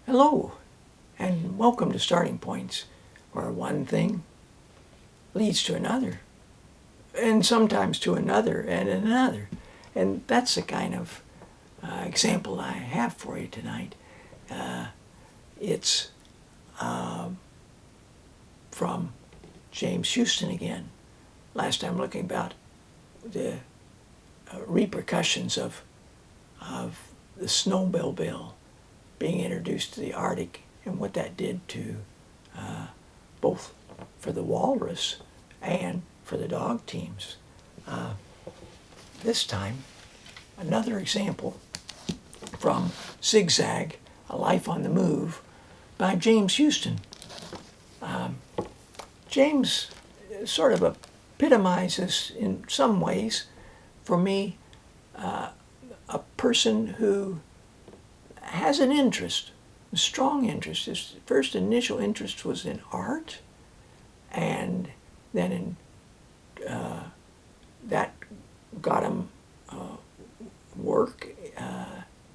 Hello, and welcome to Starting Points, where one thing leads to another, and sometimes to another and another. And that's the kind of example I have for you tonight. It's from James Houston again. Last time looking about the repercussions of the snowmobile bill being introduced to the Arctic and what that did to both for the walrus and for the dog teams. This time, another example from Zigzag, A Life on the Move by James Houston. James sort of epitomizes in some ways, for me, a person who has an interest, a strong interest. His first initial interest was in art, and then that got him work.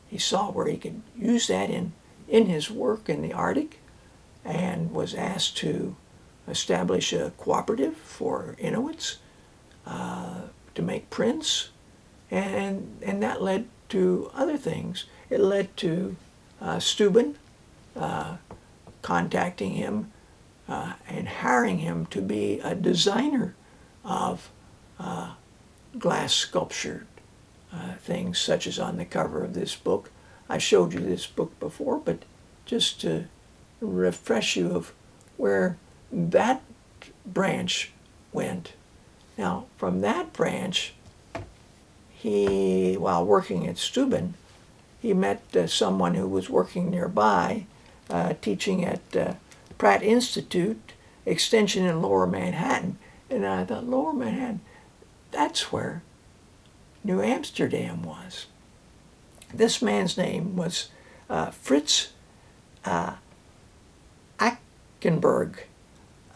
He saw where he could use that in his work in the Arctic, and was asked to establish a cooperative for Inuits to make prints, and that led to other things. It led to Steuben contacting him and hiring him to be a designer of glass sculptured things, such as on the cover of this book. I showed you this book before, but just to refresh you of where that branch went. Now, from that branch, he, while working at Steuben, he met someone who was working nearby, teaching at Pratt Institute Extension in Lower Manhattan. And I thought, Lower Manhattan, that's where New Amsterdam was. This man's name was Fritz Ackenberg,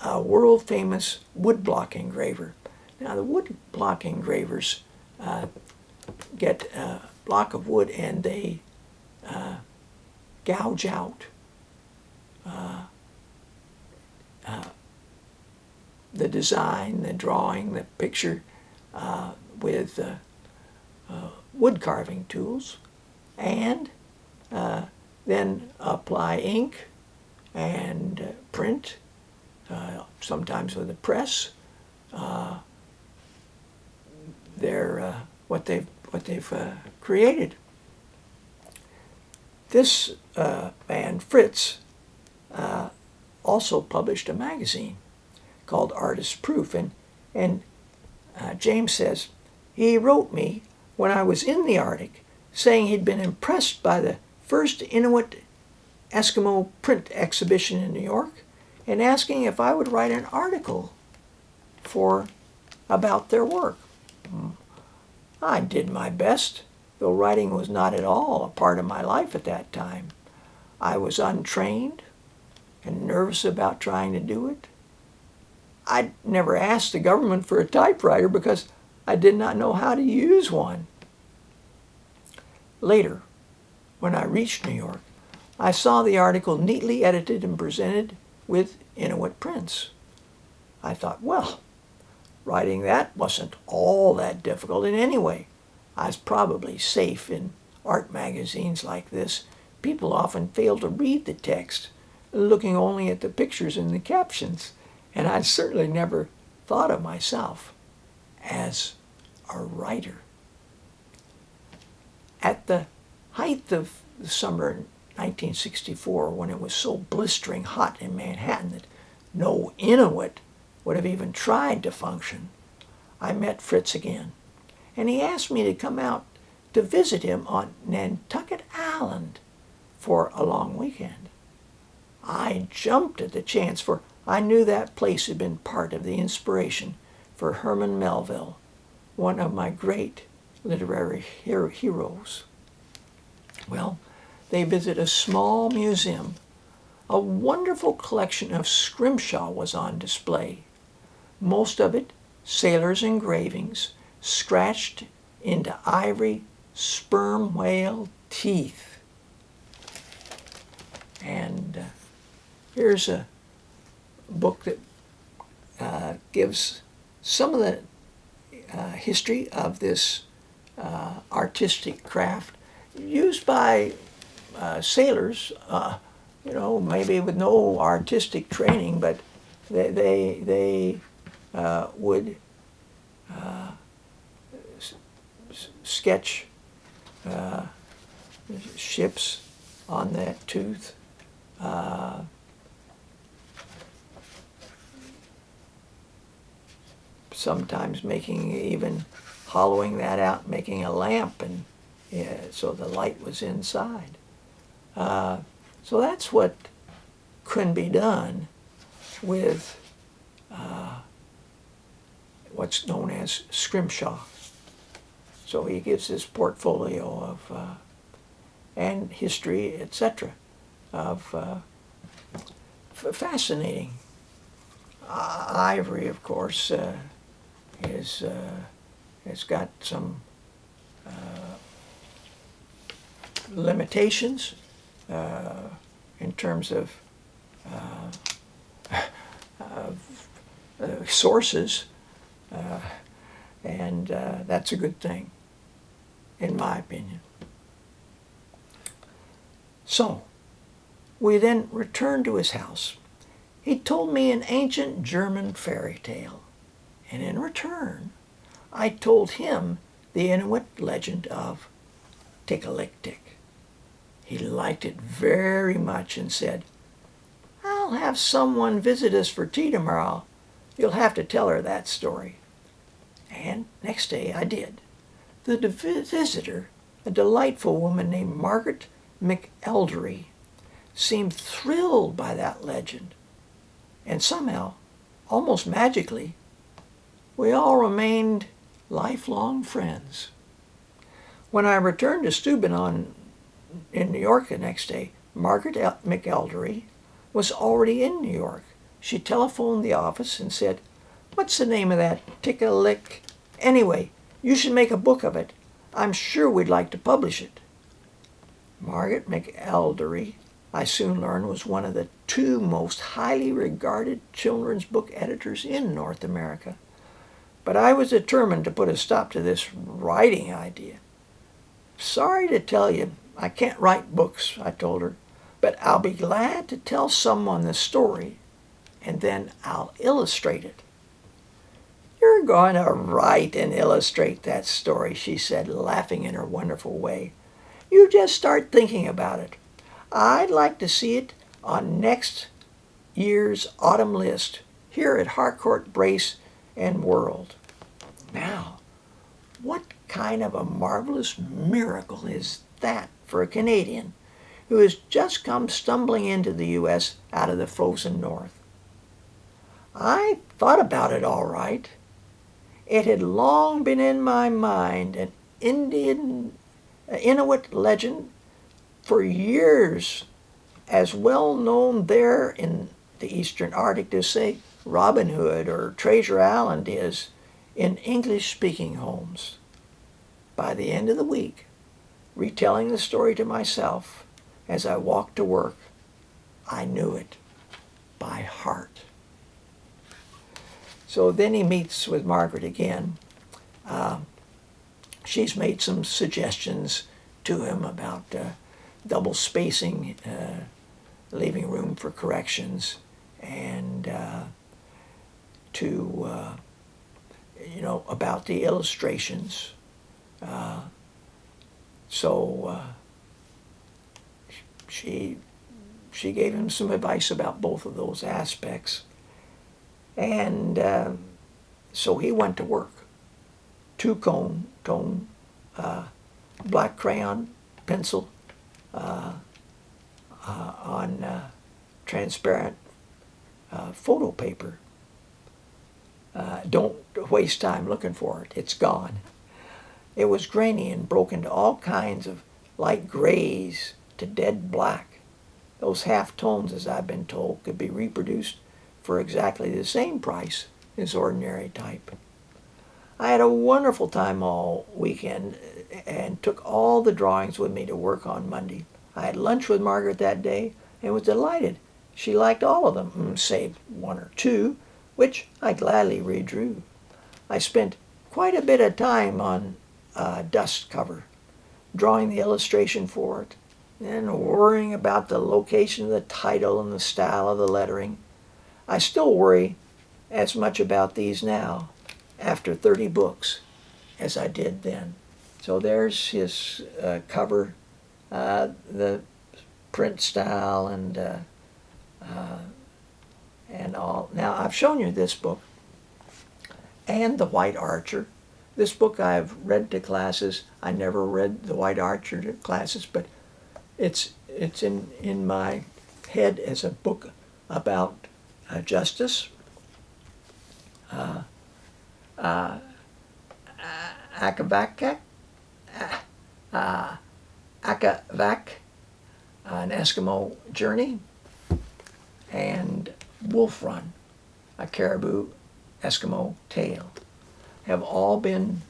a world-famous woodblock engraver. Now, the woodblock engravers get a block of wood and they gouge out the design, the drawing, the picture with wood carving tools, and then apply ink and print, sometimes with a press. They're what they've created. This man, Fritz, also published a magazine called Artist Proof, and James says, he wrote me when I was in the Arctic, saying he'd been impressed by the first Inuit Eskimo print exhibition in New York, and asking if I would write an article about their work. I did my best, though writing was not at all a part of my life at that time. I was untrained and nervous about trying to do it. I'd never asked the government for a typewriter because I did not know how to use one. Later, when I reached New York, I saw the article neatly edited and presented with Inuit prints. I thought, well, writing that wasn't all that difficult in any way. I was probably safe in art magazines like this. People often fail to read the text, looking only at the pictures and the captions, and I'd certainly never thought of myself as a writer. At the height of the summer 1964, when it was so blistering hot in Manhattan that no Inuit would have even tried to function, I met Fritz again, and he asked me to come out to visit him on Nantucket Island for a long weekend. I jumped at the chance, for I knew that place had been part of the inspiration for Herman Melville, one of my great literary heroes. Well, they visit a small museum. A wonderful collection of scrimshaw was on display. Most of it sailors' engravings, scratched into ivory sperm whale teeth. Here's a book that gives some of the history of this artistic craft used by sailors, maybe with no artistic training, but they would sketch ships on that tooth. Sometimes even hollowing that out, making a lamp, and so the light was inside. So that's what can be done with what's known as scrimshaw. So he gives this portfolio of and history, etc., of fascinating. Ivory, of course, has got some limitations in terms of sources, and that's a good thing, in my opinion. So, we then returned to his house. He told me an ancient German fairy tale, and in return, I told him the Inuit legend of Tikalik-Tik. He liked it very much and said, "I'll have someone visit us for tea tomorrow. You'll have to tell her that story." And next day I did. The visitor, a delightful woman named Margaret McElderry, seemed thrilled by that legend. And somehow, almost magically, we all remained lifelong friends. When I returned to Steuben in New York the next day, Margaret McElderry was already in New York. She telephoned the office and said, "What's the name of that Tikalik? Anyway, you should make a book of it. I'm sure we'd like to publish it." Margaret McElderry, I soon learned, was one of the two most highly regarded children's book editors in North America. But I was determined to put a stop to this writing idea. "Sorry to tell you, I can't write books," I told her, "but I'll be glad to tell someone the story, and then I'll illustrate it." "You're going to write and illustrate that story," she said, laughing in her wonderful way. "You just start thinking about it. I'd like to see it on next year's autumn list here at Harcourt Brace and World." Now, what kind of a marvelous miracle is that for a Canadian who has just come stumbling into the U.S. out of the frozen north? I thought about it all right. It had long been in my mind, an Inuit legend for years, as well known there in the eastern Arctic as, say, Robin Hood or Treasure Island is in English-speaking homes. By the end of the week, retelling the story to myself as I walked to work, I knew it by heart. So then he meets with Margaret again. She's made some suggestions to him about double spacing, leaving room for corrections, and about the illustrations. So she gave him some advice about both of those aspects. And so he went to work. Two-tone, black crayon, pencil, on transparent photo paper. Don't waste time looking for it. It's gone. It was grainy and broken to all kinds of light grays to dead black. Those half-tones, as I've been told, could be reproduced for exactly the same price as ordinary type. I had a wonderful time all weekend and took all the drawings with me to work on Monday. I had lunch with Margaret that day and was delighted She liked all of them, save one or two, which I gladly redrew. I spent quite a bit of time on dust cover, drawing the illustration for it, and worrying about the location of the title and the style of the lettering. I still worry as much about these now, after 30 books, as I did then. So there's his cover, the print style, and all. Now, I've shown you this book and The White Archer. This book I've read to classes. I never read The White Archer to classes, but it's in my head as a book about justice, Akavak, an Eskimo journey, and Wolf Run, a Caribou Eskimo tale, have all been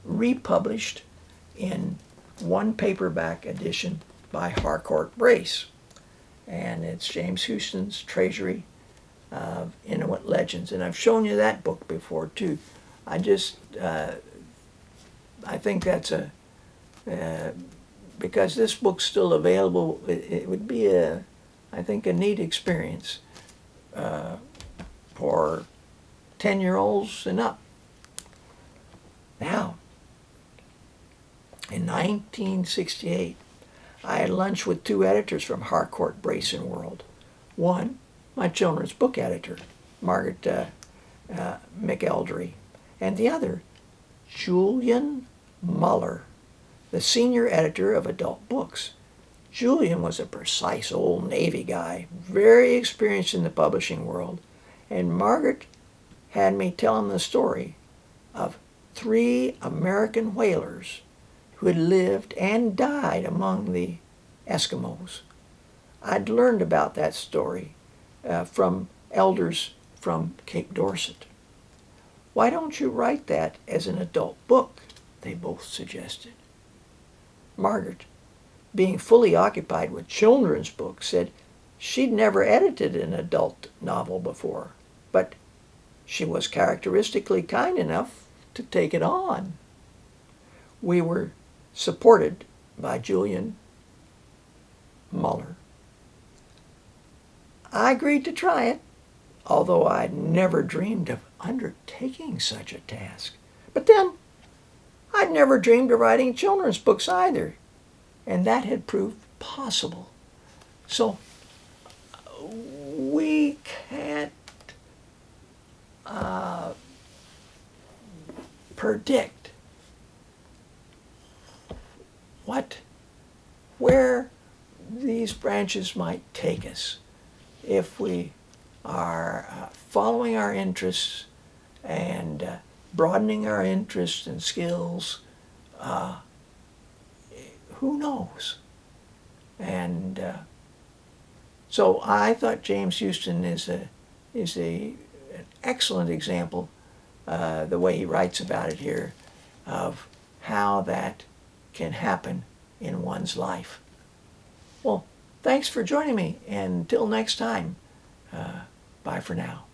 republished in one paperback edition by Harcourt Brace. And it's James Houston's Treasury of Inuit Legends. And I've shown you that book before too. I think that's because this book's still available, it would be I think a neat experience for 10-year-olds and up. Now, in 1968, I had lunch with two editors from Harcourt Brace and World. One, my children's book editor, Margaret McElderry, and the other, Julian Muller, the senior editor of adult books. Julian was a precise old Navy guy, very experienced in the publishing world, and Margaret had me tell him the story of 3 American whalers who had lived and died among the Eskimos. I'd learned about that story from elders from Cape Dorset. Why don't you write that as an adult book? They both suggested. Margaret, being fully occupied with children's books, said she'd never edited an adult novel before, but she was characteristically kind enough to take it on. We were supported by Julian Muller. I agreed to try it, although I'd never dreamed of undertaking such a task. But then, I'd never dreamed of writing children's books either, and that had proved possible. So, we can't predict where these branches might take us if we are following our interests and broadening our interests and skills. Who knows? And so I thought James Houston is an excellent example, the way he writes about it here, of how that can happen in one's life. Well, thanks for joining me, and until next time, bye for now.